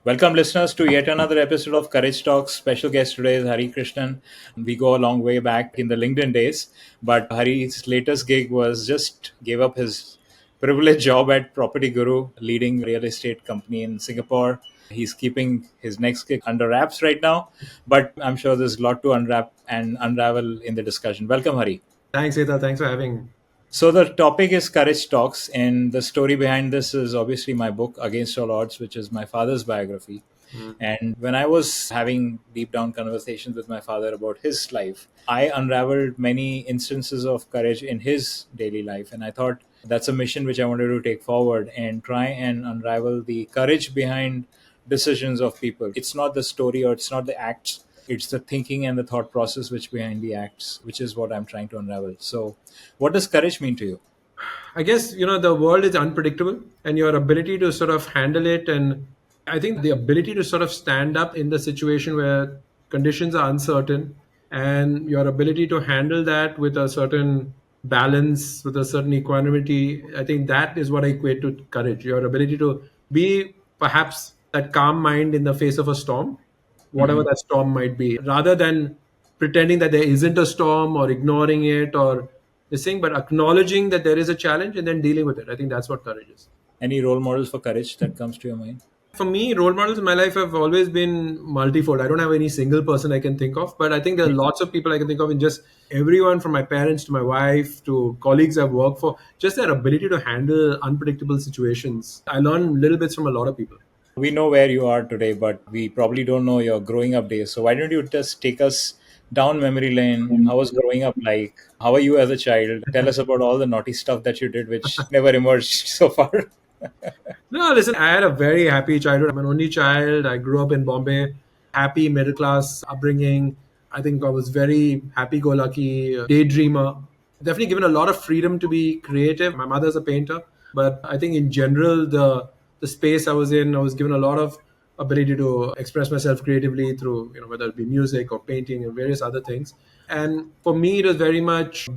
Welcome, listeners, to yet another episode of Courage Talks. Special guest today is Hari Krishnan. We go a long way back in the LinkedIn days, but Hari's latest gig was just gave up his privileged job at PropertyGuru, leading real estate company in Singapore. He's keeping his next gig under wraps right now, but I'm sure there's a lot to unwrap and unravel in the discussion. Welcome, Hari. Thanks, Ethan. Thanks for having. So the topic is Courage Talks, and the story behind this is obviously my book Against All Odds, which is my father's biography. And when I was having deep down conversations with my father about his life, I unraveled many instances of courage in his daily life. And I thought that's a mission which I wanted to take forward and try and unravel the courage behind decisions of people. It's not the story or it's not the acts, it's the thinking and the thought process which behind the acts, which is what I'm trying to unravel. So, what does courage mean to you? I guess, the world is unpredictable and your ability to sort of handle it. And I think the ability to sort of stand up in the situation where conditions are uncertain and your ability to handle that with a certain balance, with a certain equanimity, I think that is what I equate to courage. Your ability to be perhaps that calm mind in the face of a storm, whatever Mhm. that storm might be, rather than pretending that there isn't a storm or ignoring it or this thing, but acknowledging that there is a challenge and then dealing with it. I think that's what courage is. Any role models for courage that comes to your mind? For me, role models in my life have always been multifold. I don't have any single person I can think of, but I think there are lots of people I can think of in just everyone from my parents to my wife to colleagues I've worked for, just their ability to handle unpredictable situations. I learn little bits from a lot of people. We know where you are today, but we probably don't know your growing up days. So why don't you just take us down memory lane? How was growing up like? How are you as a child? Tell us about all the naughty stuff that you did, which never emerged so far. No, listen, I had a very happy childhood. I'm an only child. I grew up in Bombay, happy middle class upbringing. I think I was very happy go lucky, daydreamer. Definitely given a lot of freedom to be creative. My mother's a painter, but I think in general, the space I was in, I was given a lot of ability to express myself creatively through, whether it be music or painting and various other things. And for me, it was very much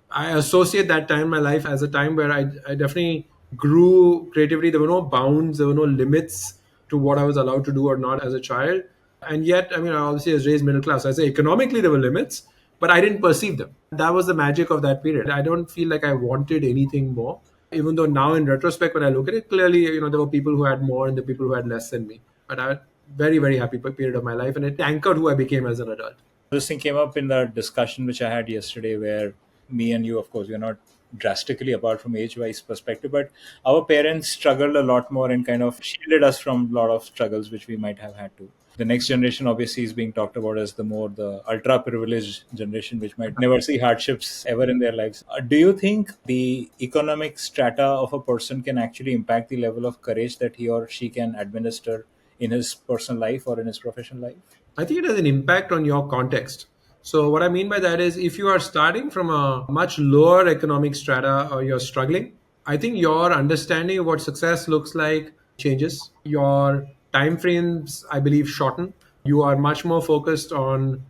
I associate that time in my life as a time where I definitely grew creatively. There were no bounds, there were no limits to what I was allowed to do or not as a child. And yet, I obviously was raised middle class. I say economically there were limits, but I didn't perceive them. That was the magic of that period. I don't feel like I wanted anything more. Even though now in retrospect, when I look at it, clearly, there were people who had more and the people who had less than me. But I had a very, very happy period of my life and it anchored who I became as an adult. This thing came up in the discussion which I had yesterday, where me and you, of course, we're not drastically apart from age-wise perspective, but our parents struggled a lot more and kind of shielded us from a lot of struggles which we might have had to. The next generation obviously is being talked about as the ultra privileged generation, which might never see hardships ever in their lives. Do you think the economic strata of a person can actually impact the level of courage that he or she can administer in his personal life or in his professional life? I think it has an impact on your context. So, what I mean by that is if you are starting from a much lower economic strata or you're struggling, I think your understanding of what success looks like changes. Your time frames, I believe, shorten. You are much more focused on,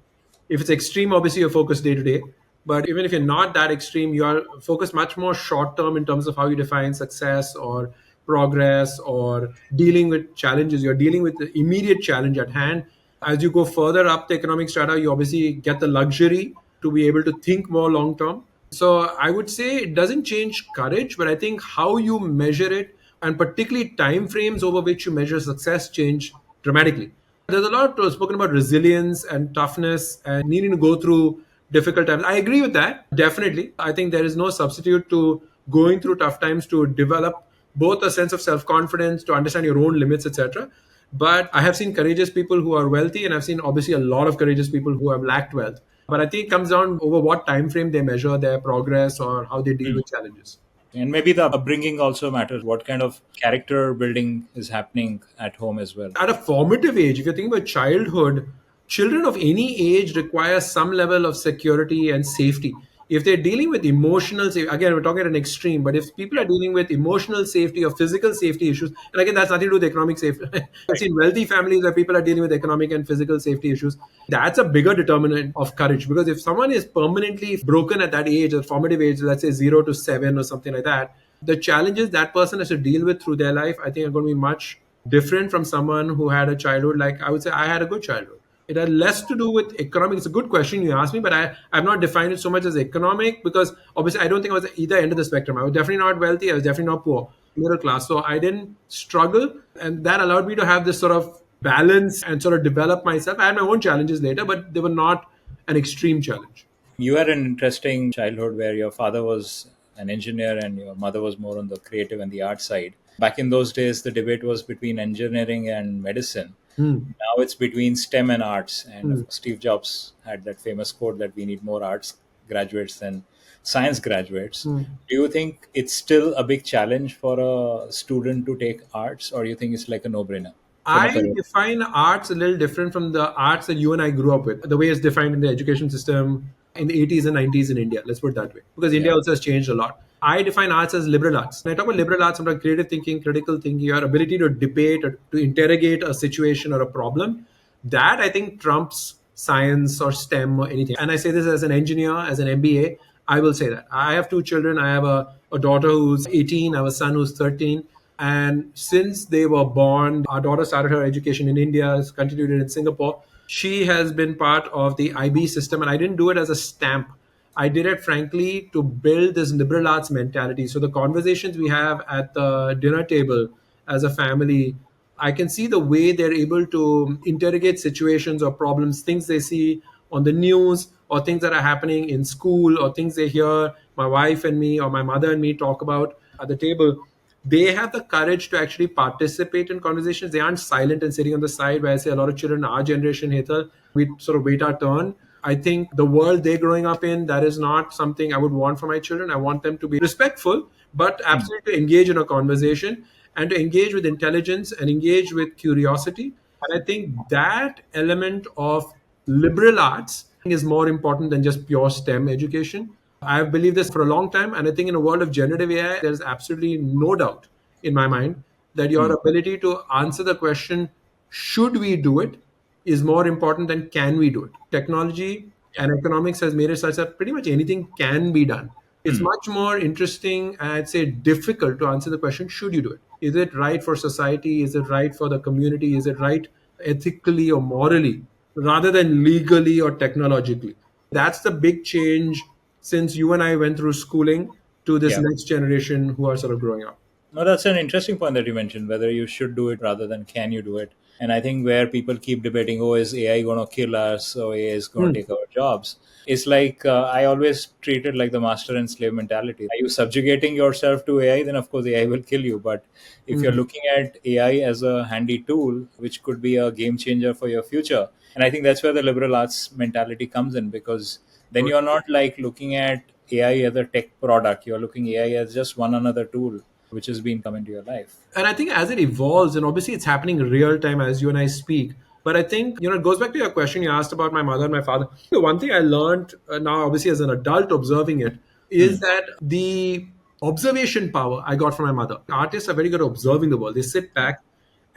if it's extreme, obviously you're focused day to day. But even if you're not that extreme, you are focused much more short term in terms of how you define success or progress or dealing with challenges. You're dealing with the immediate challenge at hand. As you go further up the economic strata, you obviously get the luxury to be able to think more long term. So I would say it doesn't change courage, but I think how you measure it and particularly time frames over which you measure success change dramatically. There's a lot spoken about resilience and toughness and needing to go through difficult times. I agree with that, definitely. I think there is no substitute to going through tough times to develop both a sense of self confidence, to understand your own limits, etc. But I have seen courageous people who are wealthy, and I've seen obviously a lot of courageous people who have lacked wealth. But I think it comes down over what time frame they measure their progress or how they deal with challenges. And maybe the upbringing also matters. What kind of character building is happening at home as well? At a formative age, if you think about childhood, children of any age require some level of security and safety. If they're dealing with emotional safety, again, we're talking at an extreme, but if people are dealing with emotional safety or physical safety issues, and again, that's nothing to do with economic safety. I've seen wealthy families where people are dealing with economic and physical safety issues. That's a bigger determinant of courage because if someone is permanently broken at that age, a formative age, let's say 0 to 7 or something like that, the challenges that person has to deal with through their life, I think, are going to be much different from someone who had a childhood like I would say I had a good childhood. It had less to do with economics. It's a good question you asked me, but I've not defined it so much as economic because obviously I don't think I was at either end of the spectrum. I was definitely not wealthy. I was definitely not poor, middle class. So I didn't struggle. And that allowed me to have this sort of balance and sort of develop myself. I had my own challenges later, but they were not an extreme challenge. You had an interesting childhood where your father was an engineer and your mother was more on the creative and the art side. Back in those days, the debate was between engineering and medicine. Hmm. Now it's between STEM and arts. And Hmm. of course, Steve Jobs had that famous quote that we need more arts graduates than science graduates. Hmm. Do you think it's still a big challenge for a student to take arts, or do you think it's like a no brainer from a I career? define arts a little different from the arts that you and I grew up with. The way it's defined in the education system in the 80s and 90s in India. Let's put it that way. Because Yeah. India also has changed a lot. I define arts as liberal arts. When I talk about liberal arts, I'm talking creative thinking, critical thinking, your ability to debate or to interrogate a situation or a problem. That I think trumps science or STEM or anything. And I say this as an engineer, as an MBA. I will say that. I have two children. I have a daughter who's 18, I have a son who's 13. And since they were born, our daughter started her education in India, has continued it in Singapore. She has been part of the IB system, and I didn't do it as a stamp. I did it, frankly, to build this liberal arts mentality. So the conversations we have at the dinner table as a family, I can see the way they're able to interrogate situations or problems, things they see on the news or things that are happening in school or things they hear my wife and me or my mother and me talk about at the table. They have the courage to actually participate in conversations. They aren't silent and sitting on the side where I say a lot of children, our generation, Hetal, we sort of wait our turn. I think the world they're growing up in, that is not something I would want for my children. I want them to be respectful, but Hmm. absolutely to engage in a conversation and to engage with intelligence and engage with curiosity. And I think that element of liberal arts is more important than just pure STEM education. I've believed this for a long time. And I think in a world of generative AI, there's absolutely no doubt in my mind that your Hmm. ability to answer the question, should we do it, is more important than can we do it. Technology Yeah. and economics has made it such that pretty much anything can be done. It's Hmm. much more interesting and I'd say difficult to answer the question, should you do it? Is it right for society? Is it right for the community? Is it right ethically or morally rather than legally or technologically? That's the big change since you and I went through schooling to this Yeah. next generation who are sort of growing up. No, that's an interesting point that you mentioned, whether you should do it rather than can you do it. And I think where people keep debating, oh, is AI going to kill us? Or AI is going Hmm. to take our jobs? It's like I always treat it like the master and slave mentality. Are you subjugating yourself to AI? Then, of course, AI will kill you. But if you're Hmm. looking at AI as a handy tool, which could be a game changer for your future, and I think that's where the liberal arts mentality comes in because then Good. you're not like looking at AI as a tech product, you're looking AI as just one another tool which has been come into your life. And I think as it evolves, and obviously it's happening real time as you and I speak. But I think, it goes back to your question you asked about my mother and my father. The one thing I learned now, obviously, as an adult observing it, is Hmm. that the observation power I got from my mother. Artists are very good at observing the world. They sit Yeah. back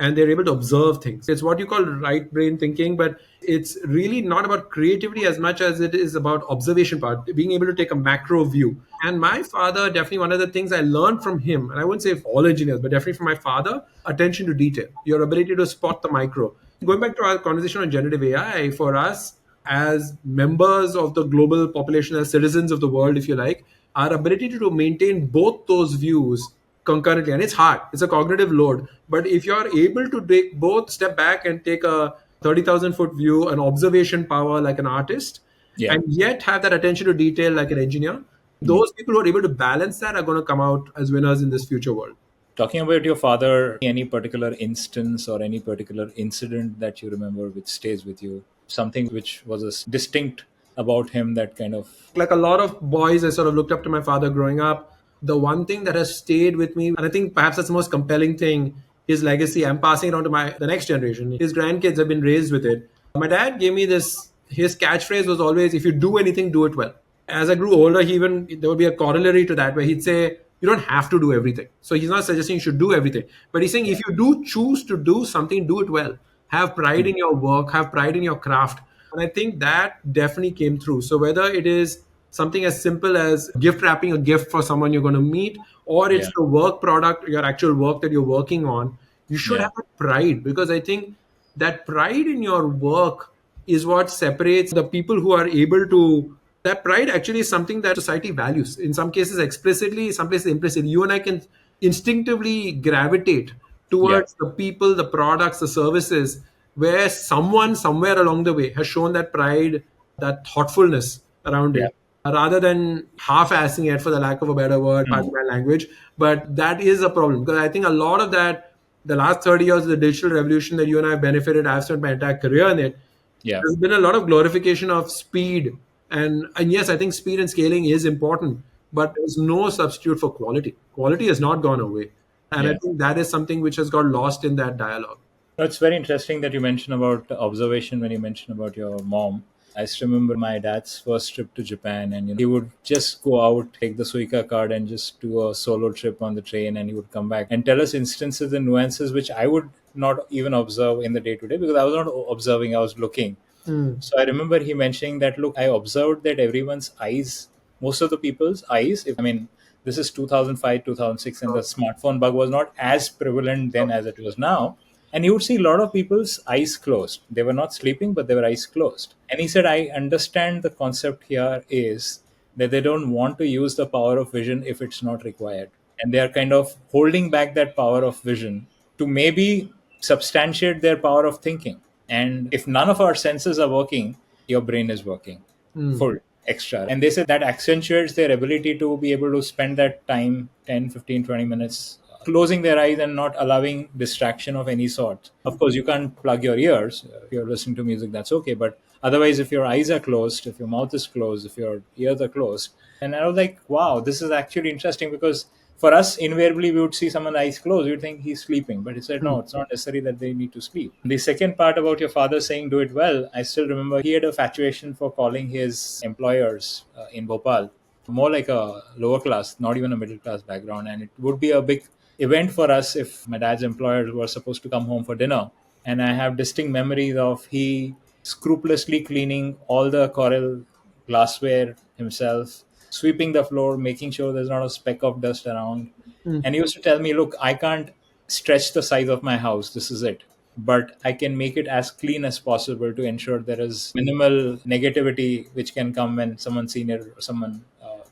and they're able to observe things. It's what you call right brain thinking, but it's really not about creativity as much as it is about observation part, being able to take a macro view. And my father, definitely one of the things I learned from him, and I wouldn't say all engineers, but definitely from my father, attention to detail, your ability to spot the micro. Going back to our conversation on generative AI, for us as members of the global population, as citizens of the world, if you like, our ability to maintain both those views concurrently, and it's hard, it's a cognitive load, but if you're able to take both, step back and take a 30,000-foot view, an observation power like an artist, Yeah. and yet have that attention to detail like an engineer, Hmm. those people who are able to balance that are going to come out as winners in this future world. Talking about your father, any particular instance or any particular incident that you remember which stays with you? Something which was distinct about him that kind of. Like a lot of boys, I sort of looked up to my father growing up. The one thing that has stayed with me, and I think perhaps that's the most compelling thing, his legacy. I'm passing it on to the next generation. His grandkids have been raised with it. My dad gave me this. His catchphrase was always, "If you do anything, do it well." As I grew older, he even there would be a corollary to that where he'd say, "You don't have to do everything." So he's not suggesting you should do everything, but he's saying Yeah. if you do choose to do something, do it well. Have pride Hmm. in your work. Have pride in your craft. And I think that definitely came through. So whether it is something as simple as gift wrapping a gift for someone you're going to meet, or Yeah. it's the work product, your actual work that you're working on, You should Yeah. have that pride, because I think that pride in your work is what separates the people who are able to. That pride actually is something that society values. In some cases explicitly, some places implicitly. You and I can instinctively gravitate Yeah. towards the people, the products, the services where someone somewhere along the way has shown that pride, that thoughtfulness around Yeah. it, rather than half-assing it, for the lack of a better word, pardon Mm. my language. But that is a problem, because I think a lot of that, the last 30 years of the digital revolution that you and I have benefited, I've spent my entire career in it, Yeah. there's been a lot of glorification of speed. And yes, I think speed and scaling is important, but there's no substitute for quality. Quality has not gone away. And I Yeah. think that is something which has got lost in that dialogue. No, it's very interesting that you mentioned about observation when you mentioned about your mom. I still remember my dad's first trip to Japan, and he would just go out, take the Suica card, and just do a solo trip on the train, and he would come back and tell us instances and nuances which I would not even observe in the day to day because I was not observing, I was looking. Mm. So I remember he mentioning that, look, I observed that everyone's eyes, most of the people's eyes, if, I mean, this is 2005, 2006, and the smartphone bug was not as prevalent then as it was now. And you would see a lot of people's eyes closed. They were not sleeping, but they were eyes closed. And he said, I understand the concept here is that they don't want to use the power of vision if it's not required. And they are kind of holding back that power of vision to maybe substantiate their power of thinking. And if none of our senses are working, your brain is working Mm. full extra. And they say that accentuates their ability to be able to spend that time 10, 15, 20 minutes closing their eyes and not allowing distraction of any sort. Of course, you can't plug your ears. If you're listening to music, that's okay. But otherwise, if your eyes are closed, if your mouth is closed, if your ears are closed, and I was like, wow, this is actually interesting because for us, invariably, we would see someone's eyes closed. We'd think he's sleeping. But he said, Mm. no, it's not necessary that they need to sleep. The second part about your father saying do it well, I still remember he had a fatuation for calling his employers in Bhopal more like a lower class, not even a middle class background. And it would be a big event for us if my dad's employers were supposed to come home for dinner. And I have distinct memories of he scrupulously cleaning all the coral glassware himself, sweeping the floor, making sure there's not a speck of dust around. Mm. And he used to tell me, look, I can't stretch the size of my house. This is it. But I can make it as clean as possible to ensure there is minimal negativity which can come when someone senior or someone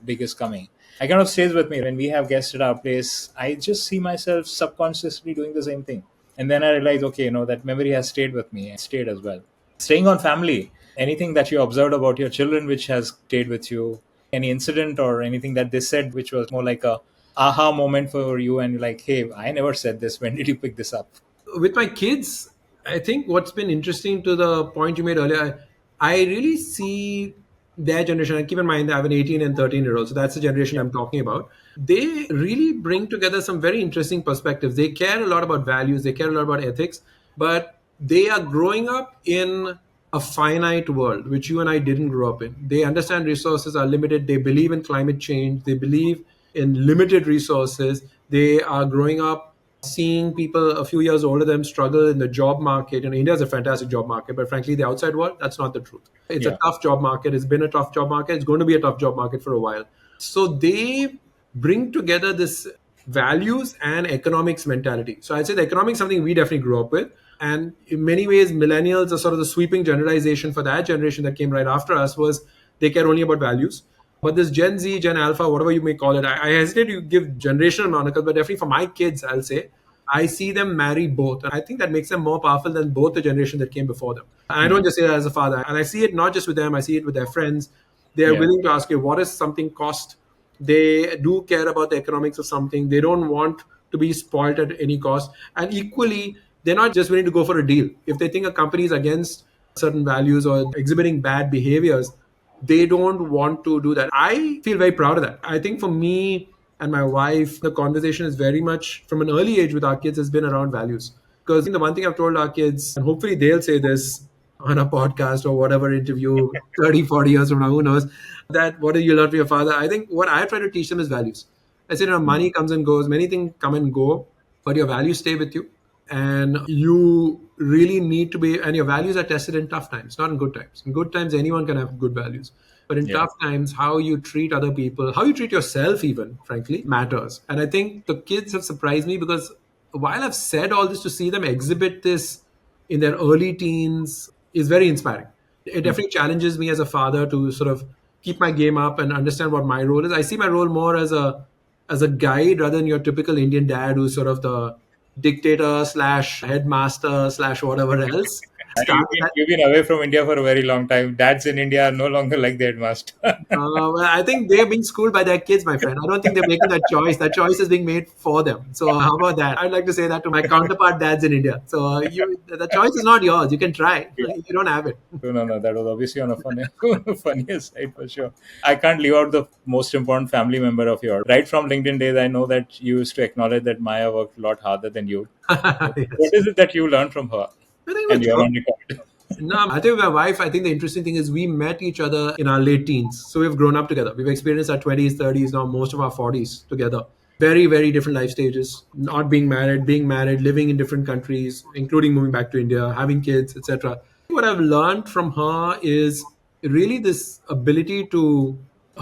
big is coming. I kind of stays with me when we have guests at our place. I just see myself subconsciously doing the same thing. And then I realize, okay, that memory has stayed with me and stayed as well. Staying on family, anything that you observed about your children which has stayed with you, any incident or anything that they said which was more like a aha moment for you and you're like, hey, I never said this. When did you pick this up? With my kids, I think what's been interesting, to the point you made earlier, I really see their generation. And keep in mind, I have an 18 and 13-year-old, so that's the generation Yeah. I'm talking about. They really bring together some very interesting perspectives. They care a lot about values, they care a lot about ethics, but they are growing up in a finite world, which you and I didn't grow up in. They understand resources are limited. They believe in climate change. They believe in limited resources. They are growing up seeing people a few years older than them struggle in the job market. And India is a fantastic job market, but frankly, the outside world, that's not the truth. It's a Yeah. tough job market. It's been a tough job market. It's going to be a tough job market for a while. So they bring together this values and economics mentality. So I'd say the economics is something we definitely grew up with. And in many ways, millennials are sort of the sweeping generalization for that generation that came right after us, was they care only about values. But this Gen Z, Gen Alpha, whatever you may call it, I hesitate to give generational monikers, but definitely for my kids, I'll say, I see them marry both. And I think that makes them more powerful than both the generation that came before them. And I don't Hmm. just say that as a father. And I see it not just with them, I see it with their friends. They are Yeah. willing to ask you, what is something cost? They do care about the economics of something. They don't want to be spoiled at any cost. And equally, they're not just willing to go for a deal. If they think a company is against certain values or exhibiting bad behaviors, they don't want to do that. I feel very proud of that. I think for me and my wife, the conversation is very much from an early age with our kids has been around values. Because the one thing I've told our kids, and hopefully they'll say this on a podcast or whatever interview 30, 40 years from now, who knows, that what did you learn from your father? I think what I try to teach them is values. I said, money comes and goes, many things come and go, but your values stay with you. And you really need to be, and your values are tested in tough times, not in good times. In good times, anyone can have good values. But in Yeah. tough times, how you treat other people, how you treat yourself, even, frankly, matters. And I think the kids have surprised me because while I've said all this, to see them exhibit this in their early teens is very inspiring. It Mm. definitely challenges me as a father to sort of keep my game up and understand what my role is. I see my role more as a guide rather than your typical Indian dad who's sort of the dictator slash headmaster slash whatever else. You've been, you've been away from India for a very long time. Dads in India are no longer like their master. Well, I think they're being schooled by their kids, my friend. I don't think they're making that choice. That choice is being made for them. So how about that? I'd like to say that to my counterpart dads in India. So the choice is not yours. You can try. You don't have it. No, that was obviously on a funny, funnier side for sure. I can't leave out the most important family member of yours. Right from LinkedIn days, I know that you used to acknowledge that Maya worked a lot harder than you. What Yes. is it that you learned from her? I think And with you're her, on record. no, I think with my wife, I think the interesting thing is we met each other in our late teens. So we've grown up together. We've experienced our 20s, 30s, now most of our 40s together. Very, very different life stages. Not being married, living in different countries, including moving back to India, having kids, etc. What I've learned from her is really this ability to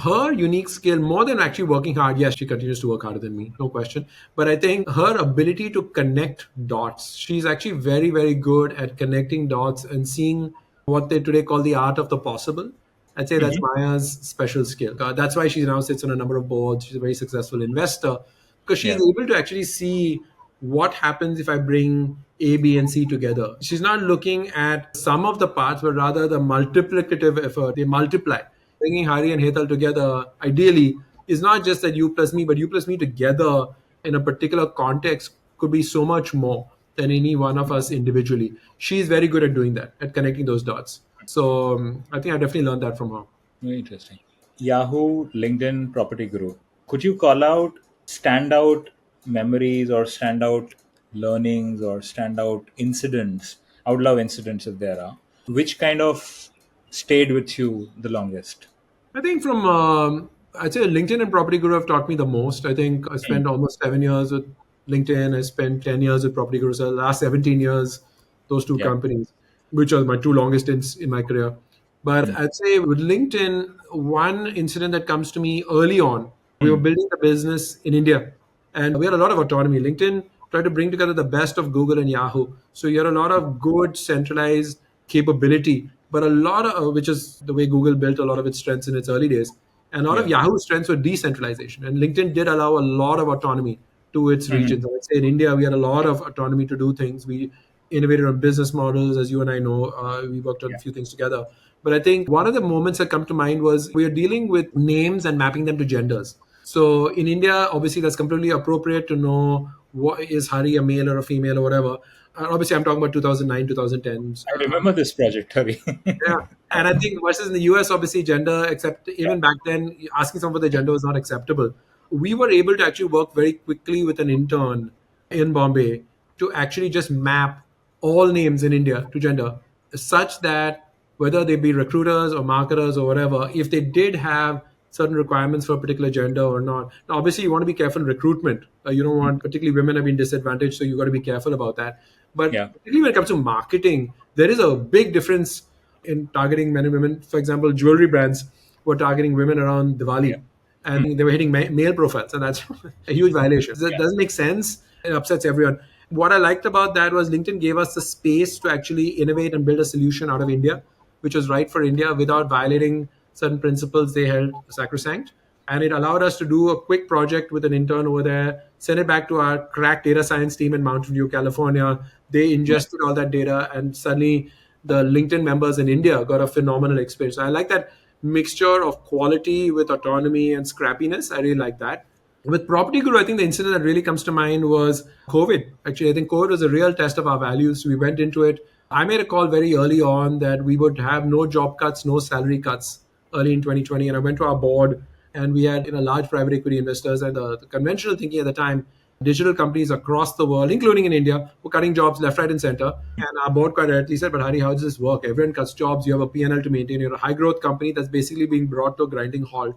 her unique skill more than actually working hard. Yes, she continues to work harder than me, no question. But I think her ability to connect dots, she's actually very, very good at connecting dots and seeing what they today call the art of the possible. I'd say that's Hmm. Maya's special skill. That's why she now sits on a number of boards. She's a very successful investor because she's Yeah. able to actually see what happens if I bring A, B, and C together. She's not looking at some of the parts, but rather the multiplicative effort. They multiply. Bringing Hari and Hetal together, ideally, is not just that you plus me, but you plus me together in a particular context could be so much more than any one of us individually. She's very good at doing that, at connecting those dots. So I think I definitely learned that from her. Very interesting. Yahoo, LinkedIn, Property Guru. Could you call out standout memories or standout learnings or standout incidents? I would love incidents if there are. Which kind of stayed with you the longest? I think from I'd say LinkedIn and Property Guru have taught me the most. I think I Hmm. spent almost 7 years with LinkedIn. I spent 10 years with Property Guru. So the last 17 years, those two Yeah. companies, which are my two longest stints in my career. But Hmm. I'd say with LinkedIn, one incident that comes to me early on, we were Hmm. building the business in India, and we had a lot of autonomy. LinkedIn tried to bring together the best of Google and Yahoo. So you had a lot of good centralized capability, but a lot of which is the way Google built a lot of its strengths in its early days. And a lot of Yeah. Yahoo's strengths were decentralization. And LinkedIn did allow a lot of autonomy to its Hmm. regions. I would say in India, we had a lot of autonomy to do things. We innovated on business models, as you and I know. We worked on a Yeah. few things together. But I think one of the moments that come to mind was we were dealing with names and mapping them to genders. So in India, obviously, that's completely appropriate to know what is Hari a male or a female or whatever. Obviously, I'm talking about 2009, 2010s. I remember this project, Hari. Yeah. And I think versus in the US, obviously, gender, except Yeah. even back then, asking someone for their gender was not acceptable. We were able to actually work very quickly with an intern in Bombay to actually just map all names in India to gender, such that whether they be recruiters or marketers or whatever, if they did have certain requirements for a particular gender or not. Now, obviously, you want to be careful in recruitment. You don't want, particularly women have been disadvantaged, so you got to be careful about that. But Yeah. particularly when it comes to marketing, there is a big difference in targeting men and women. For example, jewelry brands were targeting women around Yeah. Diwali Hmm. and they were hitting male profiles, and that's a huge violation. That Yeah. doesn't make sense. It upsets everyone. What I liked about that was LinkedIn gave us the space to actually innovate and build a solution out of India, which was right for India without violating certain principles they held sacrosanct. And it allowed us to do a quick project with an intern over there, send it back to our crack data science team in Mountain View, California. They Yeah. ingested all that data, and suddenly the LinkedIn members in India got a phenomenal experience. I like that mixture of quality with autonomy and scrappiness. I really like that. With Property Guru, I think the incident that really comes to mind was COVID. Actually, I think COVID was a real test of our values. We went into it. I made a call very early on that we would have no job cuts, no salary cuts early in 2020. And I went to our board and we had large private equity investors. And the conventional thinking at the time, digital companies across the world, including in India, were cutting jobs left, right, and center. And our board quite rightly said, but Hari, how does this work? Everyone cuts jobs. You have a P&L to maintain. You're a high growth company that's basically being brought to a grinding halt.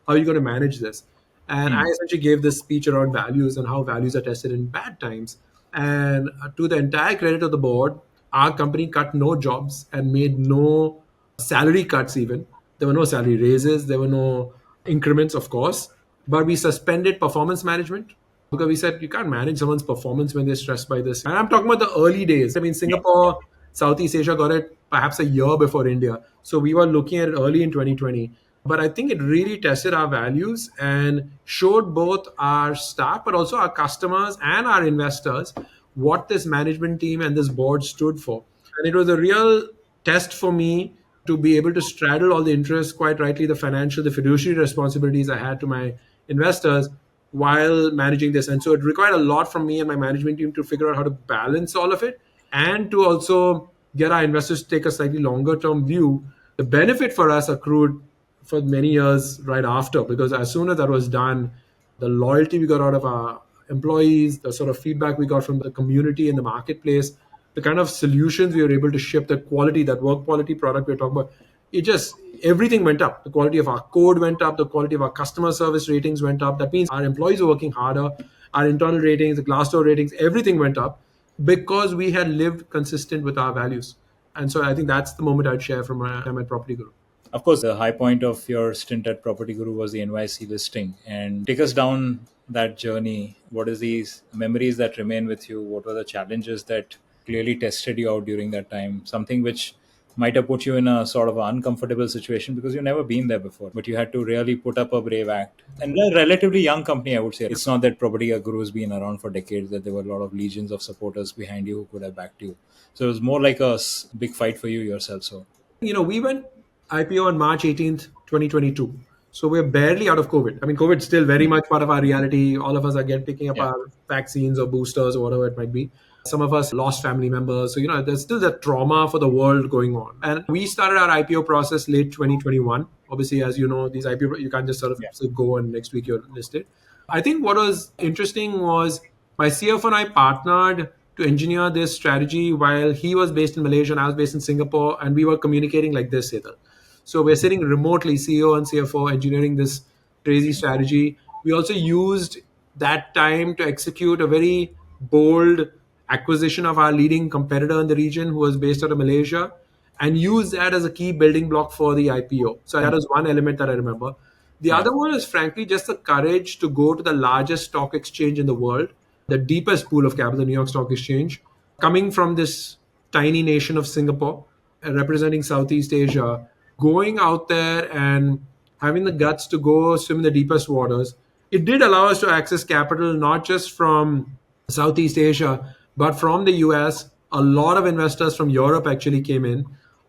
How are you going to manage this? And I Hmm. essentially gave this speech around values and how values are tested in bad times. And to the entire credit of the board, our company cut no jobs and made no salary cuts, even. There were no salary raises, there were no increments, of course, but we suspended performance management. because we said you can't manage someone's performance when they're stressed by this. And I'm talking about the early days. I mean, Yeah. Singapore, Southeast Asia got it perhaps a year before India. So we were looking at it early in 2020. But I think it really tested our values and showed both our staff, but also our customers and our investors what this management team and this board stood for. And it was a real test for me to be able to straddle all the interests, quite rightly, the financial, the fiduciary responsibilities I had to my investors while managing this. And so it required a lot from me and my management team to figure out how to balance all of it and to also get our investors to take a slightly longer term view. The benefit for us accrued for many years right after, because as soon as that was done, the loyalty we got out of our employees, the sort of feedback we got from the community in the marketplace, the kind of solutions we were able to ship, the quality, that work quality product we are talking about, it just, everything went up. The quality of our code went up, the quality of our customer service ratings went up. That means our employees were working harder, our internal ratings, the Glassdoor ratings, everything went up because we had lived consistent with our values. And so I think that's the moment I'd share from my time at PropertyGuru. Of course, the high point of your stint at Property Guru was the NYSE listing. And take us down that journey. What is these memories that remain with you? What were the challenges that clearly tested you out during that time? Something which might have put you in a sort of uncomfortable situation because you've never been there before, but you had to really put up a brave act. And a relatively young company, I would say. It's not that Property Guru has been around for decades, that there were a lot of legions of supporters behind you who could have backed you. So it was more like a big fight for you yourself. So, We went IPO on March 18th, 2022. So we're barely out of COVID. I mean, COVID's still very much part of our reality. All of us are picking up yeah. our vaccines or boosters or whatever it might be. Some of us lost family members. So, there's still that trauma for the world going on. And we started our IPO process late 2021. Obviously, as you know, these IPO, you can't just sort of Yeah. say go and next week you're listed. I think what was interesting was my CFO and I partnered to engineer this strategy while he was based in Malaysia and I was based in Singapore, and we were communicating like this, Hetal. So we're sitting remotely, CEO and CFO, engineering this crazy strategy. We also used that time to execute a very bold acquisition of our leading competitor in the region who was based out of Malaysia, and use that as a key building block for the IPO. So that was one element that I remember. The Yeah. other one is, frankly, just the courage to go to the largest stock exchange in the world, the deepest pool of capital, the New York Stock Exchange, coming from this tiny nation of Singapore, representing Southeast Asia, going out there and having the guts to go swim in the deepest waters. It did allow us to access capital not just from Southeast Asia, but from the US. A lot of investors from Europe actually came in.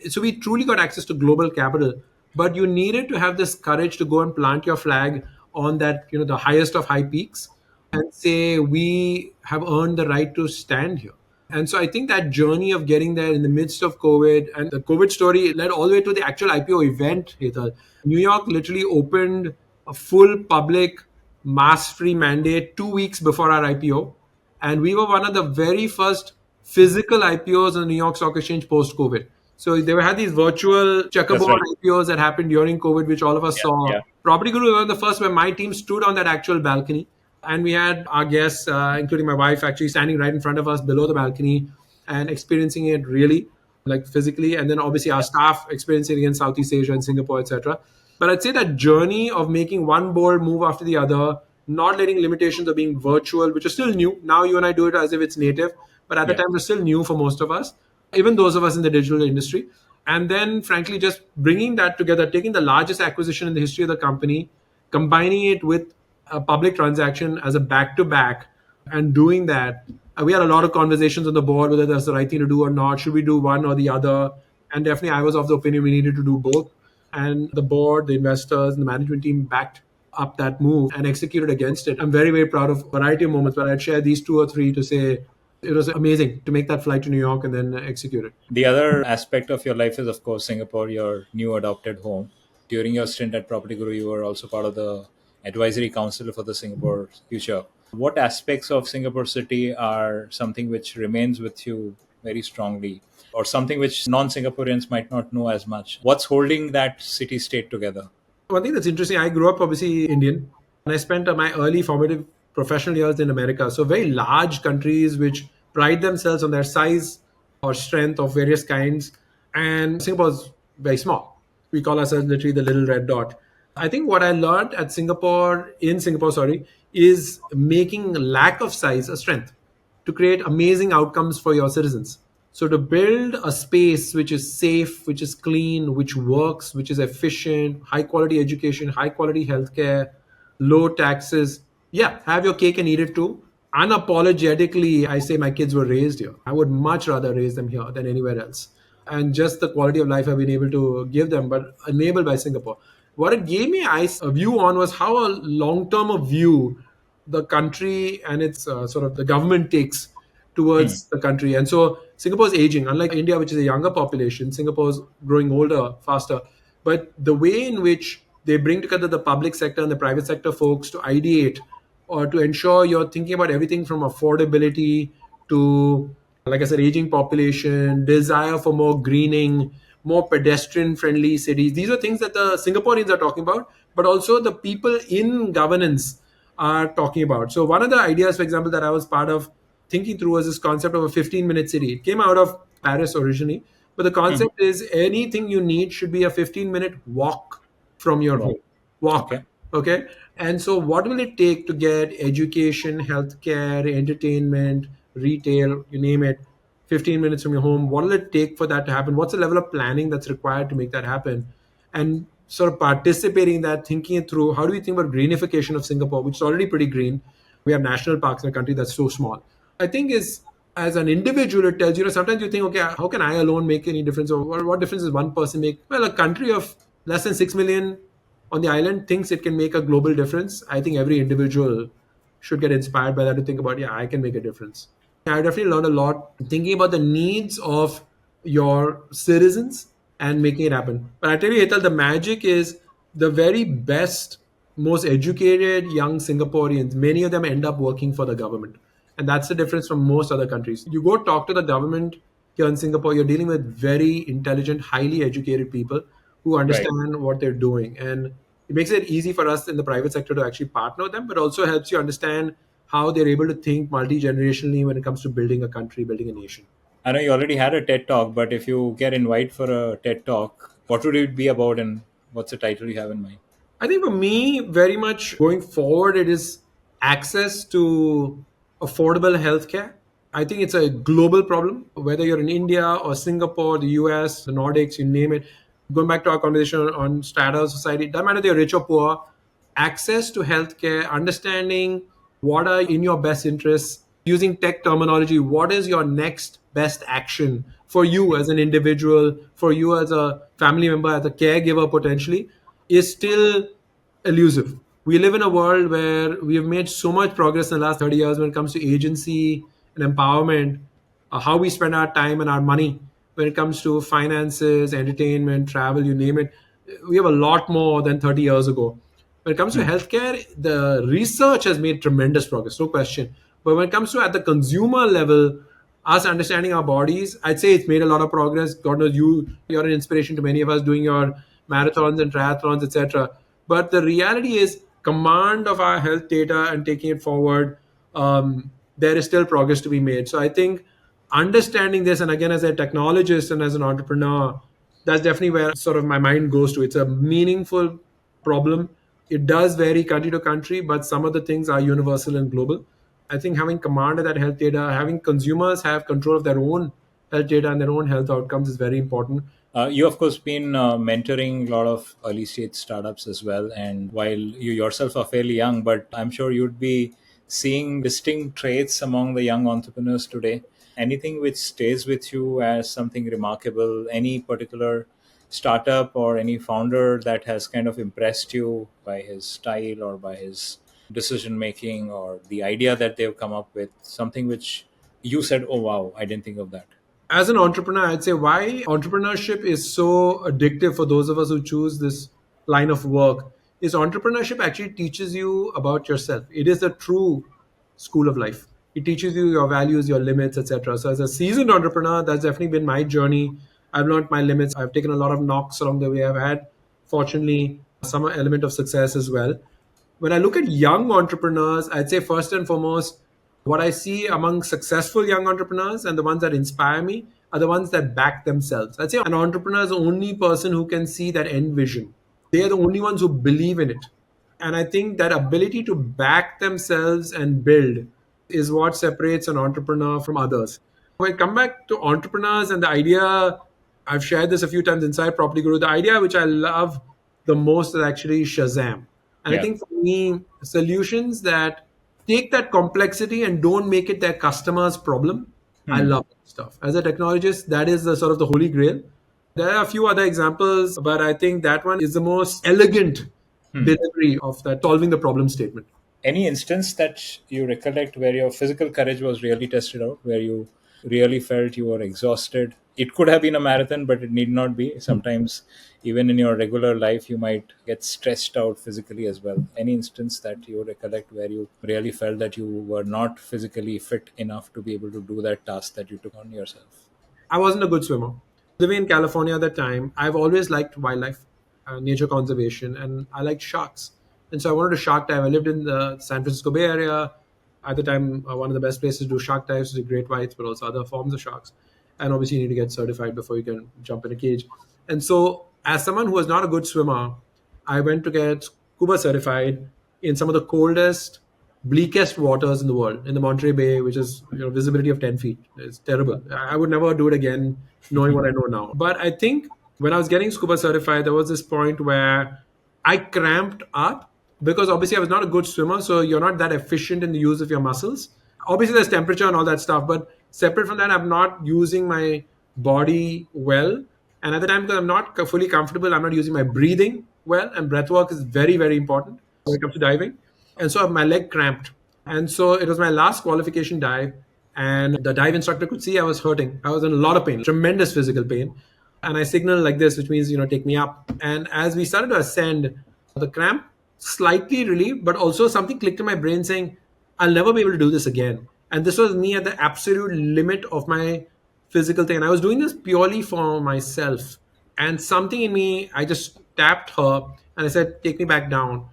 So we truly got access to global capital, but you needed to have this courage to go and plant your flag on that, the highest of high peaks and say, we have earned the right to stand here. And so I think that journey of getting there in the midst of COVID, and the COVID story led all the way to the actual IPO event, Hetal. New York literally opened a full public mass free mandate 2 weeks before our IPO. And we were one of the very first physical IPOs on the New York Stock Exchange post COVID. So they had these virtual That's checkerboard right. IPOs that happened during COVID, which all of us Yeah. saw. Yeah. Property Guru was one of the first where my team stood on that actual balcony. And we had our guests, including my wife, actually standing right in front of us below the balcony and experiencing it really, like physically. And then obviously our staff experiencing it in Southeast Asia and Singapore, etc. But I'd say that journey of making one bold move after the other, not letting limitations of being virtual, which is still new. Now you and I do it as if it's native, but at the Yeah. time it was still new for most of us, even those of us in the digital industry. And then, frankly, just bringing that together, taking the largest acquisition in the history of the company, combining it with a public transaction as a back to back, and doing that. We had a lot of conversations on the board whether that's the right thing to do or not. Should we do one or the other? And definitely, I was of the opinion we needed to do both. And the board, the investors, and the management team backed up that move and executed against it. I'm very, very proud of a variety of moments, but I'd share these two or three to say it was amazing to make that flight to New York and then execute it. The other aspect of your life is, of course, Singapore, your new adopted home. During your stint at Property Guru, you were also part of the advisory council for the Singapore future. What aspects of Singapore city are something which remains with you very strongly, or something which non-Singaporeans might not know as much? What's holding that city state together? One thing that's interesting, I grew up obviously Indian, and I spent my early formative professional years in America. So very large countries which pride themselves on their size or strength of various kinds. And Singapore is very small. We call ourselves literally the little red dot. I think what I learned in Singapore, sorry, is making lack of size a strength to create amazing outcomes for your citizens. So to build a space which is safe, which is clean, which works, which is efficient, high quality education, high quality healthcare, low taxes. Yeah, have your cake and eat it too. Unapologetically, I say my kids were raised here. I would much rather raise them here than anywhere else. And just the quality of life I've been able to give them, but enabled by Singapore. What it gave me a view on was how a long term a view the country and its sort of the government takes Hmm. towards the country. And so Singapore is aging, unlike India, which is a younger population. Singapore is growing older, faster. But the way in which they bring together the public sector and the private sector folks to ideate or to ensure you're thinking about everything from affordability to, like I said, aging population, desire for more greening, more pedestrian friendly cities. These are things that the Singaporeans are talking about, but also the people in governance are talking about. So, one of the ideas, for example, that I was part of thinking through was this concept of a 15-minute city. It came out of Paris originally, but the Hmm. concept is anything you need should be a 15-minute walk from your Wow. home. Walk. Okay. Okay. And so, what will it take to get education, healthcare, entertainment, retail, you name it, 15 minutes from your home? What will it take for that to happen? What's the level of planning that's required to make that happen? And sort of participating in that, thinking it through. How do we think about greenification of Singapore, which is already pretty green? We have national parks in a country that's so small. I think is as an individual, it tells you know sometimes you think, okay, how can I alone make any difference, or what difference does one person make? Well, a country of less than 6 million on the island thinks it can make a global difference. I think every individual should get inspired by that to think about, yeah, I can make a difference. I definitely learned a lot thinking about the needs of your citizens and making it happen. But I tell you, Hetal, the magic is the very best, most educated young Singaporeans, many of them end up working for the government. And that's the difference from most other countries. You go talk to the government here in Singapore, you're dealing with very intelligent, highly educated people who Right. understand what they're doing. And it makes it easy for us in the private sector to actually partner with them, but also helps you understand how they're able to think multi generationally when it comes to building a country, building a nation. I know you already had a TED talk, but if you get invited for a TED talk, what would it be about and what's the title you have in mind? I think for me, very much going forward, it is access to affordable healthcare. I think it's a global problem, whether you're in India or Singapore, the US, the Nordics, you name it. Going back to our conversation on strata of society, doesn't matter if you're rich or poor, access to healthcare, understanding what are in your best interests, using tech terminology, what is your next best action for you as an individual, for you as a family member, as a caregiver potentially, is still elusive. We live in a world where we have made so much progress in the last 30 years when it comes to agency and empowerment, how we spend our time and our money when it comes to finances, entertainment, travel, you name it. We have a lot more than 30 years ago. When it comes to Hmm. healthcare, the research has made tremendous progress, no question. But when it comes to at the consumer level, us understanding our bodies, I'd say it's made a lot of progress. God knows you're an inspiration to many of us doing your marathons and triathlons, etc. But the reality is command of our health data and taking it forward, there is still progress to be made. So I think understanding this, and again, as a technologist and as an entrepreneur, that's definitely where sort of my mind goes to. It's a meaningful problem. It does vary country to country, but some of the things are universal and global. I think having command of that health data, having consumers have control of their own health data and their own health outcomes is very important. You, of course, been mentoring a lot of early stage startups as well. And while you yourself are fairly young, but I'm sure you'd be seeing distinct traits among the young entrepreneurs today. Anything which stays with you as something remarkable, any particular startup or any founder that has kind of impressed you by his style or by his decision making or the idea that they've come up with, something which you said, oh, wow, I didn't think of that. As an entrepreneur, I'd say why entrepreneurship is so addictive for those of us who choose this line of work is entrepreneurship actually teaches you about yourself. It is the true school of life. It teaches you your values, your limits, etc. So as a seasoned entrepreneur, that's definitely been my journey. I've learned my limits. I've taken a lot of knocks along the way. I've had, fortunately, some element of success as well. When I look at young entrepreneurs, I'd say first and foremost, what I see among successful young entrepreneurs and the ones that inspire me are the ones that back themselves. I'd say an entrepreneur is the only person who can see that end vision. They are the only ones who believe in it. And I think that ability to back themselves and build is what separates an entrepreneur from others. When I come back to entrepreneurs and the idea, I've shared this a few times inside Property Guru, the idea which I love the most is actually Shazam. And I Yeah. think for me, solutions that take that complexity and don't make it their customer's problem. I Hmm. love that stuff. As a technologist, that is the sort of the holy grail. There are a few other examples, but I think that one is the most elegant Hmm. delivery of that solving the problem statement. Any instance that you recollect where your physical courage was really tested out, where you really felt you were exhausted? It could have been a marathon, but it need not be. Sometimes, even in your regular life, you might get stressed out physically as well. Any instance that you recollect where you really felt that you were not physically fit enough to be able to do that task that you took on yourself? I wasn't a good swimmer. Living in California at that time, I've always liked wildlife, nature conservation, and I liked sharks. And so I wanted to shark dive. I lived in the San Francisco Bay Area. At the time, one of the best places to do shark dives is the great whites, but also other forms of sharks. And obviously, you need to get certified before you can jump in a cage. And so, as someone who was not a good swimmer, I went to get scuba certified in some of the coldest, bleakest waters in the world, in the Monterey Bay, which is visibility of 10 feet. It's terrible. I would never do it again, knowing what I know now. But I think when I was getting scuba certified, there was this point where I cramped up because obviously I was not a good swimmer, so you're not that efficient in the use of your muscles. Obviously, there's temperature and all that stuff, but separate from that, I'm not using my body well. And at the time, because I'm not fully comfortable, I'm not using my breathing well, and breath work is very, very important when it comes to diving. And so my leg cramped. And so it was my last qualification dive. And the dive instructor could see I was hurting. I was in a lot of pain, tremendous physical pain. And I signaled like this, which means, take me up. And as we started to ascend, the cramp slightly relieved, but also something clicked in my brain saying, I'll never be able to do this again. And this was me at the absolute limit of my physical thing. And I was doing this purely for myself. And something in me, I just tapped her and I said, take me back down.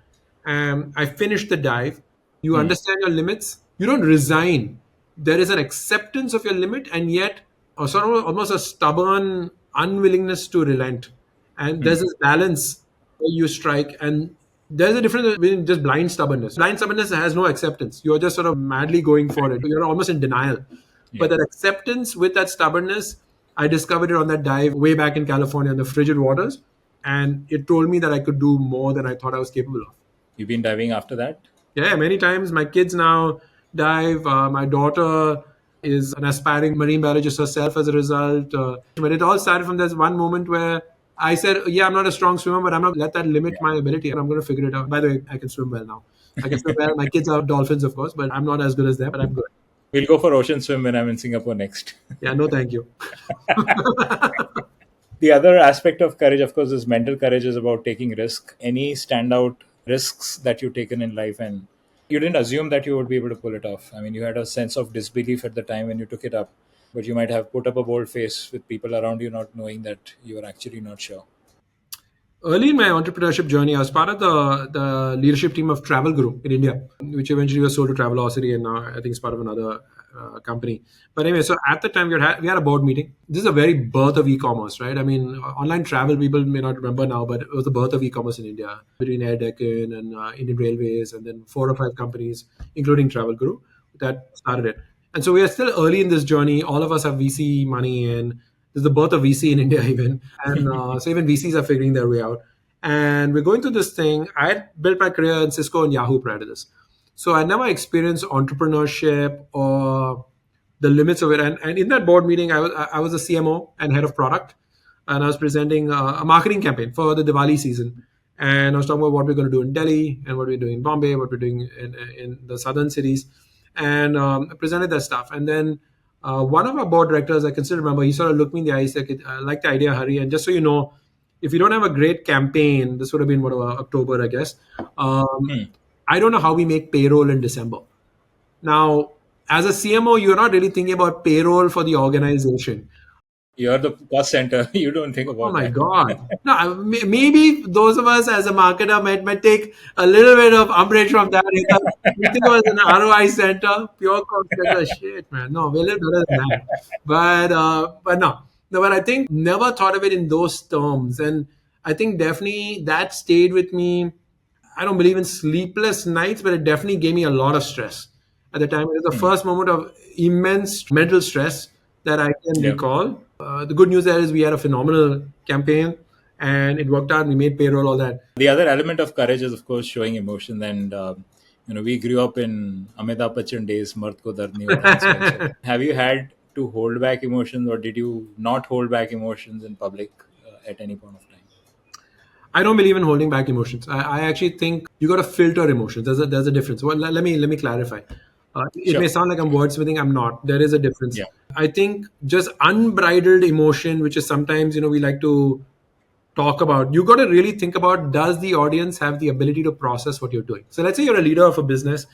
I finished the dive. You Hmm. understand your limits. You don't resign. There is an acceptance of your limit, and yet a sort of almost a stubborn unwillingness to relent. And Hmm. there's this balance where you strike, and there's a difference between just blind stubbornness. Blind stubbornness has no acceptance. You're just sort of madly going for it. You're almost in denial. Yeah. But that acceptance with that stubbornness, I discovered it on that dive way back in California in the frigid waters. And it told me that I could do more than I thought I was capable of. You've been diving after that? Yeah, many times my kids now dive. My daughter is an aspiring marine biologist herself as a result. But it all started from this one moment where I said, yeah, I'm not a strong swimmer, but I'm not let that limit Yeah. my ability. I'm going to figure it out. By the way, I can swim well now. I can swim well. My kids are dolphins, of course, but I'm not as good as them, but I'm good. We'll go for ocean swim when I'm in Singapore next. Yeah, no, thank you. The other aspect of courage, of course, is mental courage is about taking risk. Any standout risks that you've taken in life and you didn't assume that you would be able to pull it off. I mean, you had a sense of disbelief at the time when you took it up, but you might have put up a bold face with people around you not knowing that you were actually not sure. Early in my entrepreneurship journey, I was part of the leadership team of Travel Guru in India, which eventually was sold to Travelocity, and now I think it's part of another company. But anyway, so at the time we had a board meeting. This is a very birth of e-commerce, right? I mean, online travel people may not remember now, but it was the birth of e-commerce in India between Air Deccan and Indian Railways, and then 4 or 5 companies, including Travel Guru, that started it. And so we are still early in this journey. All of us have VC money, and there's the birth of VC in India even, and so even VCs are figuring their way out. And we're going through this thing. I had built my career in Cisco and Yahoo prior to this, so I never experienced entrepreneurship or the limits of it. And in that board meeting, I was a CMO and head of product, and I was presenting a marketing campaign for the Diwali season. And I was talking about what we're going to do in Delhi and what we're doing in Bombay, what we're doing in the southern cities, and I presented that stuff. And then one of our board directors, I can still remember, he sort of looked me in the eyes, like, I like the idea, Hari. And just so you know, if you don't have a great campaign, this would have been whatever, October, I guess. Hmm. I don't know how we make payroll in December. Now, as a CMO, you're not really thinking about payroll for the organization. You're the cost center. You don't think Oh about my that. God. No, maybe those of us as a marketer might take a little bit of umbrage from that. We think of it as an ROI center, pure cost center. Shit, man. No, we're a little better than that. But no. No, but I think never thought of it in those terms. And I think definitely that stayed with me. I don't believe in sleepless nights, but it definitely gave me a lot of stress at the time. It was the first moment of immense mental stress that I can Yeah. recall. The good news there is we had a phenomenal campaign and it worked out. We made payroll, all that. The other element of courage is, of course, showing emotion. And we grew up in Amitabh Bachchan days, "Mard ko dard nahi hota," and so on. So, have you had to hold back emotions, or did you not hold back emotions in public at any point of time? I don't believe in holding back emotions. I actually think you got to filter emotions. There's a difference. Well, let me clarify. It may Sure. sound like I'm wordsmithing. I'm not. There is a difference. Yeah. I think just unbridled emotion, which is sometimes we like to talk about. You got to really think about: does the audience have the ability to process what you're doing? So let's say you're a leader of a business.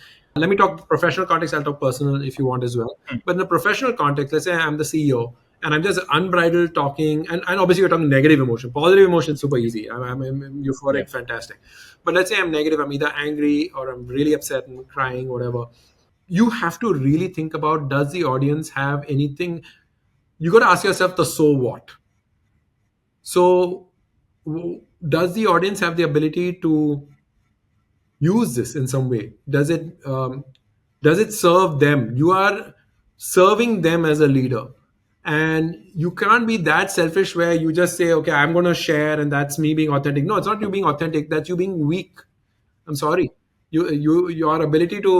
Let me talk professional context. I'll talk personal if you want as well. But in the professional context, let's say I'm the CEO and I'm just unbridled talking, and obviously you're talking negative emotion. Positive emotion, super easy. I'm Yeah. euphoric, fantastic. But let's say I'm negative. I'm either angry or I'm really upset and crying, whatever. You have to really think about: does the audience have anything? You got to ask yourself the so what. So, does the audience have the ability to use this in some way? Does it serve them? You are serving them as a leader, and you can't be that selfish where you just say, "Okay, I'm going to share," and that's me being authentic. No, it's not you being authentic. That's you being weak. I'm sorry. Your ability to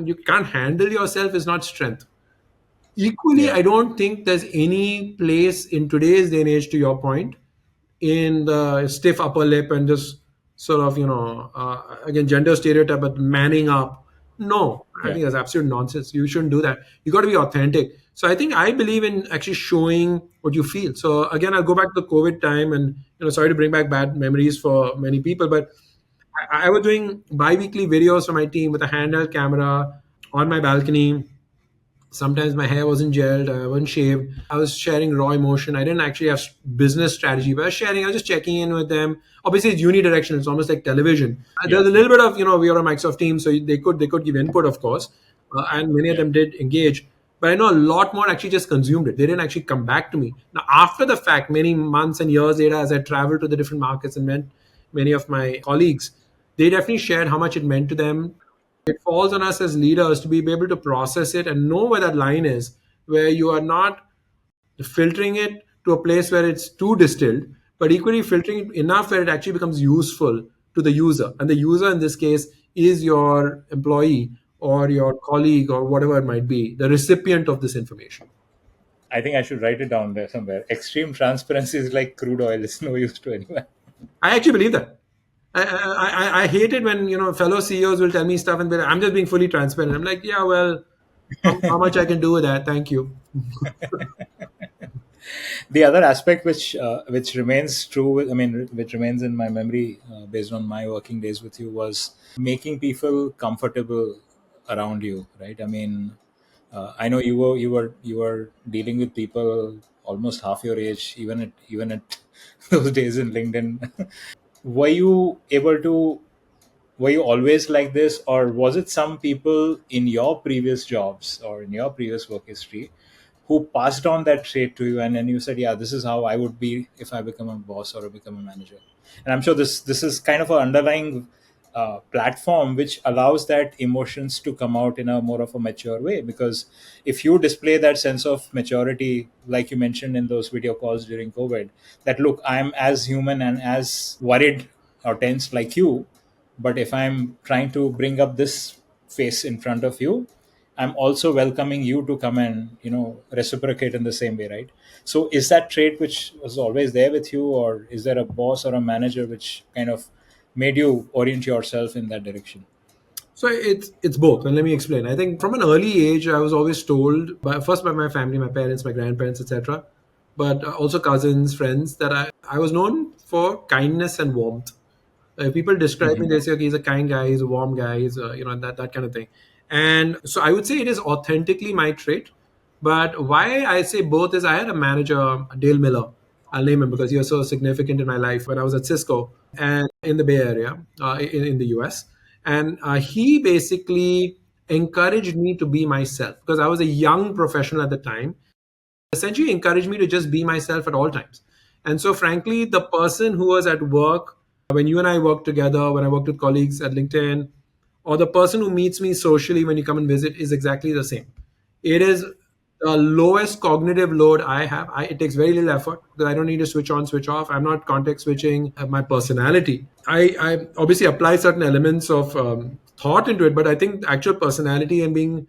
you can't handle yourself is not strength. Equally, Yeah. I don't think there's any place in today's day and age, to your point, in the stiff upper lip and just sort of, again, gender stereotype, but manning up. No, I Yeah. think that's absolute nonsense. You shouldn't do that. You got to be authentic. So I believe in actually showing what you feel. So again, I'll go back to the COVID time, and sorry to bring back bad memories for many people, but I was doing bi-weekly videos for my team with a handheld camera on my balcony. Sometimes my hair wasn't gelled, I wasn't shaved. I was sharing raw emotion. I didn't actually have business strategy, but I was sharing. I was just checking in with them. Obviously, it's unidirectional. It's almost like television. Yeah. There's a little bit of we are a Microsoft team, so they could give input, of course, and many of Yeah. them did engage. But I know a lot more actually just consumed it. They didn't actually come back to me. Now, after the fact, many months and years later, as I traveled to the different markets and met many of my colleagues, they definitely shared how much it meant to them. It falls on us as leaders to be able to process it and know where that line is, where you are not filtering it to a place where it's too distilled, but equally filtering it enough where it actually becomes useful to the user. And the user in this case is your employee or your colleague or whatever it might be, the recipient of this information. I think I should write it down there somewhere. Extreme transparency is like crude oil; it's no use to anyone. I actually believe that. I hate it when fellow CEOs will tell me stuff and be like, "I'm just being fully transparent." I'm like, yeah, well, how much I can do with that? Thank you. The other aspect which remains true I mean, which remains in my memory based on my working days with you, was making people comfortable around you, right? I mean, I know you were dealing with people almost half your age, even at those days in LinkedIn. Were you able to Were you always like this, or was it some people in your previous jobs or in your previous work history who passed on that trait to you, and then you said, yeah, this is how I would be if I become a boss or become a manager? And I'm sure this is kind of an underlying platform which allows that emotions to come out in a more of a mature way, because if you display that sense of maturity, like you mentioned in those video calls during COVID, that look, I'm as human and as worried or tense like you, but if I'm trying to bring up this face in front of you, I'm also welcoming you to come and reciprocate in the same way, right? So is that trait which was always there with you, or is there a boss or a manager which kind of made you orient yourself in that direction? So it's both, and let me explain. I think from an early age, I was always told by my family, my parents, my grandparents, etc., but also cousins, friends, that I was known for kindness and warmth. People describe me, Hmm. they say, okay, he's a kind guy, he's a warm guy, he's that kind of thing. And so I would say it is authentically my trait. But why I say both is I had a manager, Dale Miller. I'll name him because he was so significant in my life when I was at Cisco and in the Bay Area, in the US. And he basically encouraged me to be myself because I was a young professional at the time. Essentially encouraged me to just be myself at all times. And so, frankly, the person who was at work When you and I work together, when I worked with colleagues at LinkedIn, or the person who meets me socially when you come and visit is exactly the same. It is the lowest cognitive load I have. It takes very little effort because I don't need to switch on, switch off. I'm not context switching my personality. I obviously apply certain elements of thought into it, but I think actual personality and being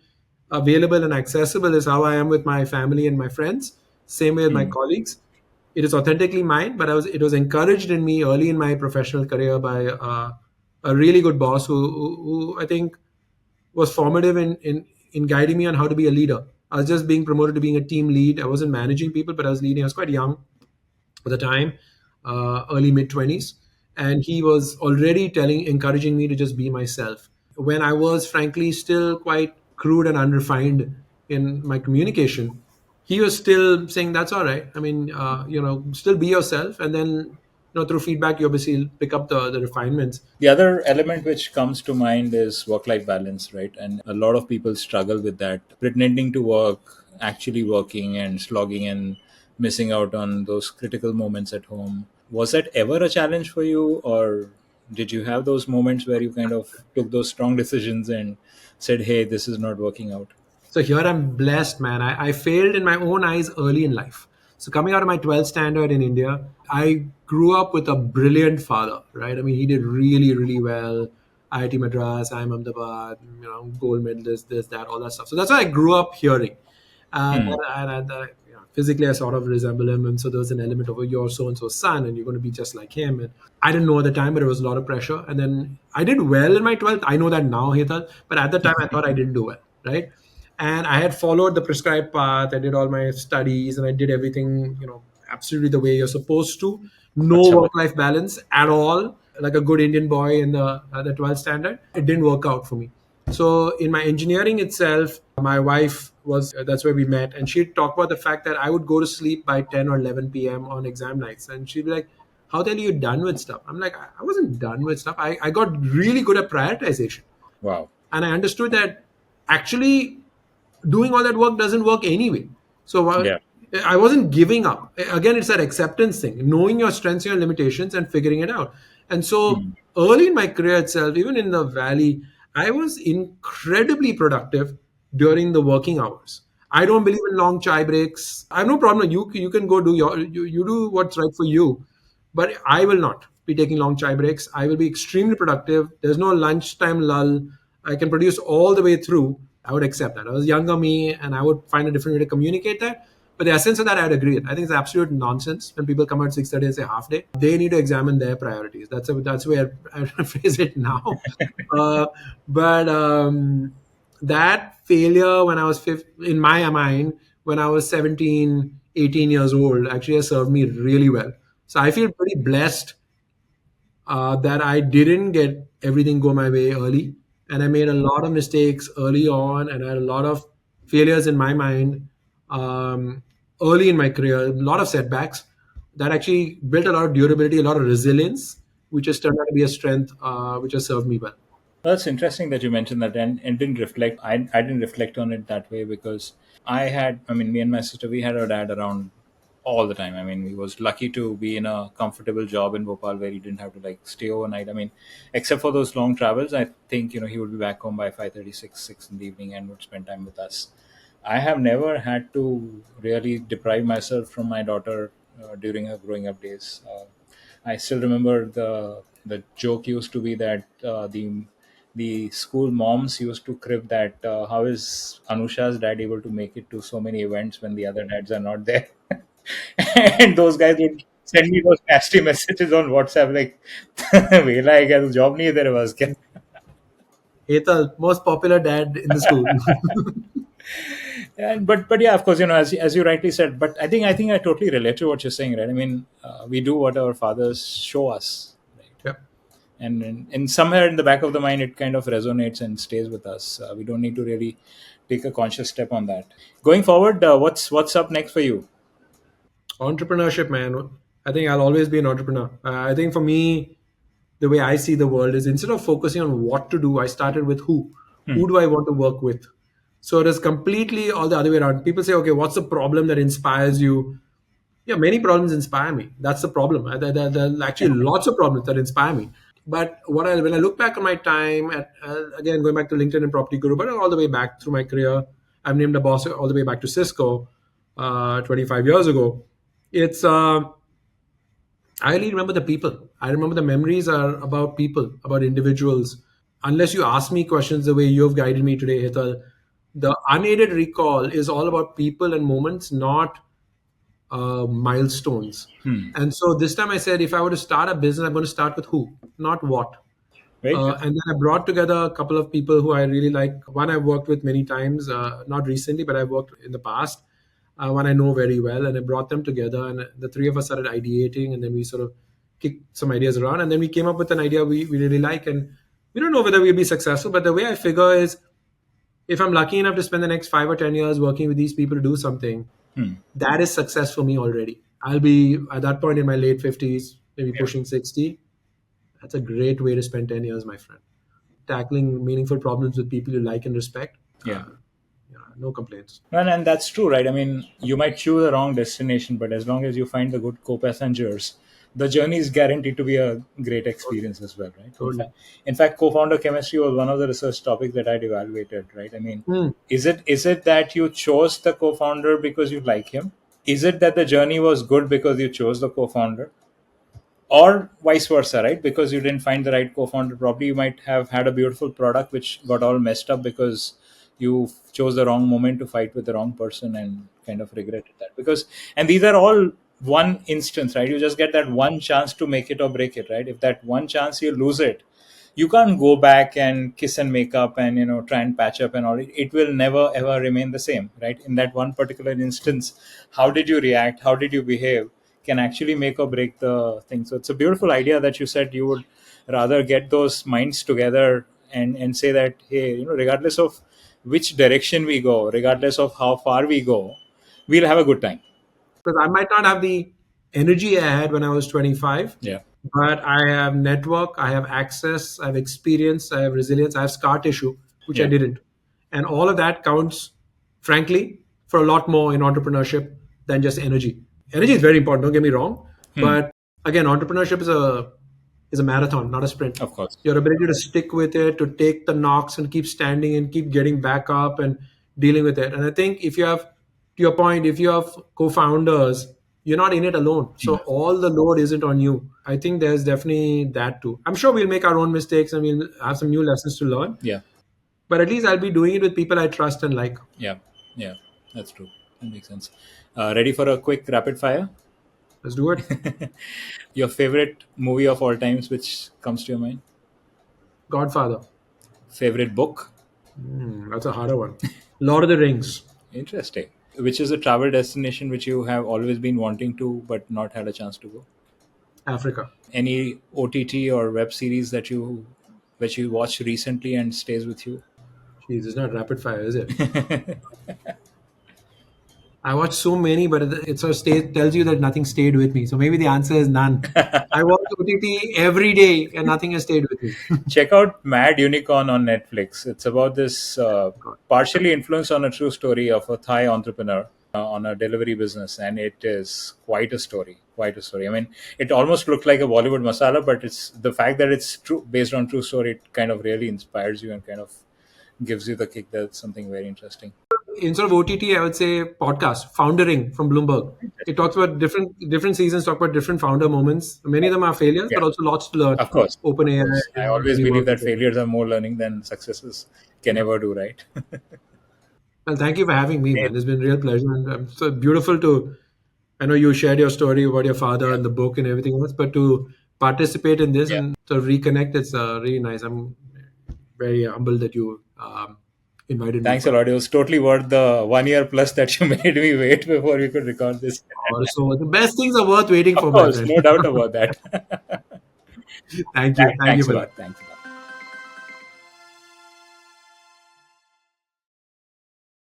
available and accessible is how I am with my family and my friends. Same way with my Hmm. colleagues. It is authentically mine, but it was encouraged in me early in my professional career by a really good boss who I think was formative in guiding me on how to be a leader. I was just being promoted to being a team lead. I wasn't managing people, but I was leading. I was quite young at the time, early mid 20s, and he was already encouraging me to just be myself. When I was frankly still quite crude and unrefined in my communication, he was still saying that's all right. I mean, still be yourself, and then through feedback you obviously pick up the refinements. The other element which comes to mind is work life balance, right? And a lot of people struggle with that, pretending to work, actually working and slogging and missing out on those critical moments at home. Was that ever a challenge for you, or did you have those moments where you kind of took those strong decisions and said, hey, this is not working out? So here I'm blessed, man. I failed in my own eyes early in life. So coming out of my 12th standard in India, I grew up with a brilliant father, right? I mean, he did really, really well. IIT Madras, IIM Ahmedabad, gold medal, this, that, all that stuff. So that's what I grew up hearing. Hmm. Physically, I sort of resemble him. And so there was an element of, oh, you're so and so's son, and you're going to be just like him. And I didn't know at the time, but it was a lot of pressure. And then I did well in my 12th. I know that now, Hetal. But at the time, I thought I didn't do well, right? And I had followed the prescribed path. I did all my studies and I did everything, absolutely the way you're supposed to. No Acha, work life balance at all, like a good Indian boy in the 12th standard. It didn't work out for me. So in my engineering itself, my wife was that's where we met, and she'd talk about the fact that I would go to sleep by 10 or 11 p.m. on exam nights, and she'd be like, "How the hell are you done with stuff?" I'm like, "I wasn't done with stuff. I got really good at prioritization, wow. and I understood that actually doing all that work doesn't work anyway. So Yeah. I wasn't giving up. Again, it's that acceptance thing, knowing your strengths and your limitations and figuring it out. And so Hmm. early in my career itself, even in the valley, I was incredibly productive during the working hours. I don't believe in long chai breaks. I have no problem. You can go do you do what's right for you, but I will not be taking long chai breaks. I will be extremely productive. There's no lunchtime lull. I can produce all the way through. I would accept that. I was younger me, and I would find a different way to communicate that. But the essence of that, I'd agree with. I think it's absolute nonsense when people come out 6:30 and say half day. They need to examine their priorities. That's where I phrase it now. Uh, but that failure when I was in my mind, when I was 17, 18 years old, actually has served me really well. So I feel pretty blessed that I didn't get everything go my way early, and I made a lot of mistakes early on, and I had a lot of failures in my mind early in my career, a lot of setbacks that actually built a lot of durability, a lot of resilience, which has turned out to be a strength, which has served me well. Well, it's interesting that you mentioned that and didn't reflect. I didn't reflect on it that way because I mean, me and my sister, we had our dad around all the time. I mean, we was lucky to be in a comfortable job in Bhopal where he didn't have to like stay overnight. I mean, except for those long travels, I think, he would be back home by 5:36, 6 in the evening and would spend time with us. I have never had to really deprive myself from my daughter during her growing up days. I still remember the joke used to be that the school moms used to crib that how is Anusha's dad able to make it to so many events when the other dads are not there, and those guys would send me those nasty messages on WhatsApp like, "वेला है क्या? तो job नहीं है तेरे पास क्या?" Hetal, most popular dad in the school. And but yeah, of course, as you rightly said. But I think I totally relate to what you're saying, right? I mean, we do what our fathers show us, right? Yeah. And somewhere in the back of the mind it kind of resonates and stays with us. We don't need to really take a conscious step on that. Going forward, what's up next for you? Entrepreneurship, man. I think I'll always be an entrepreneur. I think for me, the way I see the world is instead of focusing on what to do, I started with who. Hmm. Who do I want to work with? So it is completely all the other way around. People say, okay, what's the problem that inspires you? Yeah, many problems inspire me. That's the problem. There are actually lots of problems that inspire me. But when I look back on my time, at again going back to LinkedIn and Property Guru, but all the way back through my career, I've named a boss all the way back to Cisco, 25 years ago. It's I really remember the people. I remember the memories are about people, about individuals. Unless you ask me questions the way you have guided me today, Hital, the unaided recall is all about people and moments, not milestones. And so this time I said, if I were to start a business, I'm going to start with who, not what. Very good. And then I brought together a couple of people who I really like. One I've worked with many times, not recently, but I've worked in the past. One I know very well, and I brought them together, and the three of us started ideating, and then we sort of kicked some ideas around, and then we came up with an idea we really like, and we don't know whether we'll be successful. But the way I figure is, if I'm lucky enough to spend the next 5 or 10 years working with these people to do something, that is success for me already. I'll be at that point in my late 50s, maybe Yeah. pushing 60. That's a great way to spend 10 years, my friend. Tackling meaningful problems with people you like and respect. Yeah. Yeah, no complaints. And that's true, right? I mean, you might choose the wrong destination, but as long as you find the good co-passengers, the journey is guaranteed to be a great experience as well, right? In Totally. fact, co-founder chemistry was one of the research topics that I'd evaluated, right? I mean, Hmm. is it that you chose the co-founder because you like him? Is it that the journey was good because you chose the co-founder? Or vice versa, right? Because you didn't find the right co-founder, probably you might have had a beautiful product which got all messed up because you chose the wrong moment to fight with the wrong person and kind of regretted that. Because, and these are all one instance, right? You just get that one chance to make it or break it, right? If that one chance you lose it, you can't go back and kiss and make up and try and patch up and all. It will never ever remain the same, right? In that one particular instance, how did you react, how did you behave, can actually make or break the thing. So it's a beautiful idea that you said you would rather get those minds together and say that, hey, regardless of which direction we go, regardless of how far we go, we'll have a good time. Because I might not have the energy I had when I was 25, Yeah. but I have network, I have access, I have experience, I have resilience, I have scar tissue, which I Yeah. didn't. And all of that counts, frankly, for a lot more in entrepreneurship than just energy. Energy is very important, don't get me wrong. Hmm. But again, entrepreneurship is a marathon, not a sprint. Of course. Your ability to stick with it, to take the knocks and keep standing and keep getting back up and dealing with it. And I think if you have, to your point, if you have co-founders, you're not in it alone. So Hmm. all the load isn't on you. I think there's definitely that too. I'm sure we'll make our own mistakes and we'll have some new lessons to learn. Yeah. But at least I'll be doing it with people I trust and like. Yeah. Yeah. That's true. That makes sense. Ready for a quick rapid fire? Let's do it. Your favorite movie of all times, which comes to your mind? Godfather. Favorite book? That's a harder one. Lord of the Rings. Interesting. Which is a travel destination which you have always been wanting to but not had a chance to go? Africa. Any OTT or web series that you which you watched recently and stays with you? Jeez, it's not rapid fire, is it? I watched so many, but it sort of tells you that nothing stayed with me. So maybe the answer is none. I watch OTT every day and nothing has stayed with me. Check out Mad Unicorn on Netflix. It's about this God. partially influenced on a true story of a Thai entrepreneur on a delivery business, and it is quite a story. Quite a story. I mean, it almost looked like a Bollywood masala, but it's the fact that it's true, based on true story. It kind of really inspires you and kind of gives you the kick. That's something very interesting. Instead of OTT, I would say podcast, Foundering from Bloomberg. It talks about different seasons, talk about different founder moments. Many of them are failures, Yeah, but also lots to learn. of course. Of OpenAI, course. I always really believe work that with it. failures are more learning than successes can Yeah. ever do, right? Well, thank you for having me, Hey, man. It's been a real pleasure. And so beautiful to, I know you shared your story about your father yeah, and the book and everything else, but to participate in this yeah. and to reconnect, it's really nice. I'm very humbled that you invited me Thanks for a that. lot. It was totally worth the 1 year plus that you made me wait before we could record this. So the best things are worth waiting Of for, my course, friend. no doubt about that. Thank you. Thank you Thanks a for that. lot. Thank you.